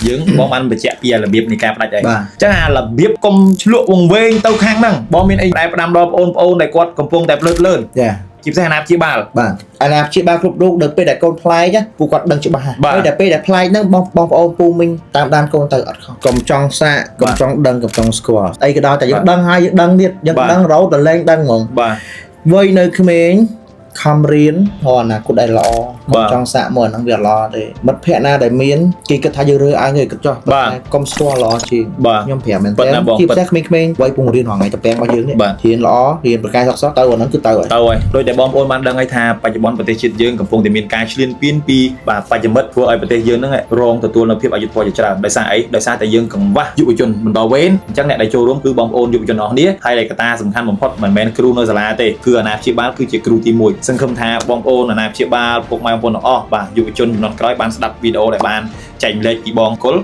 យើងបងបានបញ្ជាក់ពីរបៀបនៃការផ្ដាច់អីចឹងអារបៀបកុំឆ្លក់វងវែងទៅខាងហ្នឹងបងមានអីដែលផ្ដាំដល់បងប្អូនដែលគាត់កំពុងតែភ្លើតលឿនចាជាពិសេសអាណាព្យាបាលបាទអាណាព្យាបាលគ្រប់រូបដល់ពេលដែលកូនផ្លែកពូគាត់ដឹងច្បាស់ហើយដល់ពេលដែលផ្លែកហ្នឹងបងប្អូនពូមីងតាមដានកូនទៅអត់ខុសកុំចង់សាកកុំចង់ដឹងកុំចង់ស្គាល់អីក៏ដោយតែយើងដឹងហើយយើងដឹងទៀតយើងដឹងរហូតដល់លែងដឹងហ្មងបាទវ័យនៅក្មេងខំរៀនហៅអនាគតដែលល្អកុំចង់សាកមកអាហ្នឹងវាល្អទេមិត្តភ័ក្ដិណាដែលមានគេគិតថាយើងរើអើងគេគិតចោះតែកុំស្គាល់ល្អជាងខ្ញុំប្រាប់មែនតើជាពិសេសក្មេងៗវ័យពងរៀនរាល់ថ្ងៃតែទាំងរបស់យើងនេះរៀនល្អរៀនប្រកែកសោះទៅអាហ្នឹងគឺទៅហើយដោយតែបងប្អូនបានដឹងហើយថាបច្ចុប្បន្នប្រទេសជាតិយើងកំពុងតែមានការឈ្លានពានពីបាទបច្ចុប្បន្នធ្វើឲ្យប្រទេសយើងហ្នឹងរងទទួលនៅភាពអយុត្តិធម៌ជាច្រើនដោយសារអីដោយសារតែយើងកង្វះយុវជនបន្តវេនអញ្ចឹងអ្នកដែលចូលរួមគឺបងប្អូនយុវជនអស់គ្នាហើយឯកតាសំខាន់បំផុតមិនមែនគ្រូនៅសាលាទេគឺអាណាព្យាបាលគឺជាគ្រូទី1សង្ឃឹមថាបងប្អូនអាណាព្យាបាលពុកម៉ែបងប្អូនទាំងអស់បាទយុវជនជំនាន់ក្រោយបានស្ដាប់វីដេអូដែលបានចែកលេខពីបងគុល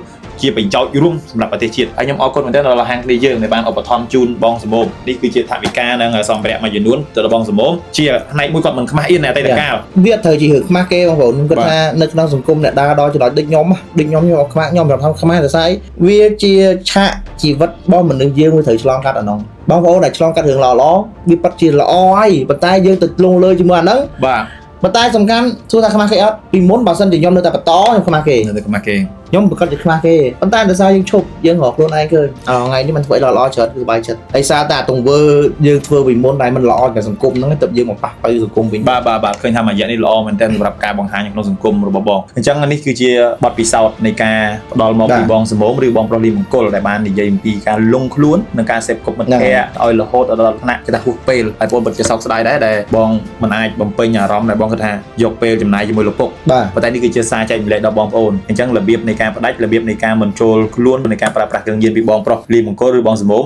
ជាបញ្ចោតរួមសម្រាប់ប្រទេសជាតិហើយខ្ញុំអរគុណមែនទែនដល់ហាងគ្នាយើងដែលបានឧបត្ថម្ភជូនបងសមោមនេះគឺជាថវិកានិងសម្ភារៈមួយចំនួនទៅដល់បងសមោមជាផ្នែកមួយគាត់មិនខ្មាស់អៀននៅអតីតកាលវាត្រូវជារឿងខ្មាស់គេបងប្អូនខ្ញុំគិតថានៅក្នុងសង្គមអ្នកដើរដល់ចំណុចដូចខ្ញុំខ្ញុំអត់ខ្មាស់ខ្ញុំរាប់ថាខ្មាស់តែស្អីវាជាឆាកជីវិតរបស់មនុស្សយើងវាត្រូវឆ្លងកាត់អានោះបងប្អូនដែលឆ្លងកាត់រឿងល្អៗវាពិតជាល្អហើយប៉ុន្តែយើងទៅលងលើជាមួយអាហ្នឹងបាទប៉ុន្តែសំខាន់សួរថាខ្មាស់គេអត់ពីមុនបើសិនជាខ្ញុំនៅតែបន្តខ្ញុំខ្មាស់គេនៅតែខ្មាស់គេខ្ញុំប្រកាសជាខ្មាស់គេប៉ុន្តែដោយសារយើងឈប់យើងរកខ្លួនឯងឃើញថ្ងៃនេះมันធ្វើល្អៗច្រើនគឺសុបាយចិត្តហើយសារតែទង្វើយើងធ្វើពីមុនដែលมันល្អដល់សង្គមហ្នឹងទៅយើងមកប៉ះទៅសង្គមវិញបាទឃើញថាមួយរយៈនេះល្អមែនទែនសម្រាប់ការបង្ហាញក្នុងសង្គមរបស់បងអញ្ចឹងនេះគឺជាបទពិសោធន៍នៃការផ្ដល់មកពីបងសមោមឬបងប្រុសលីមង្គលដែលបាននិយាយអំពីការលងខ្លួននិងការសេពគប់មិត្តភ័ក្តិឲ្យរហូតដល់ថ្នាក់គេថាហួសពេលហើយបងពិតជាសោកស្ដាយដែរដែលបងមិនអាចបំពេញអារម្មណ៍ដែលបងគិតថាយកពេលចំណាយជាមួយលោកពុកប៉ុន្តែនេះគឺជាសារចែករំលែកដល់បងប្អូនអញ្ចឹងរបៀបនៃការផ្ដាច់របៀបនៃការមិនចូលខ្លួននៃការប្រើប្រាស់គ្រឿងញៀនពីបងប្រុសលីមង្គលឬបងសមោម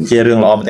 ជារឿងល្អមែន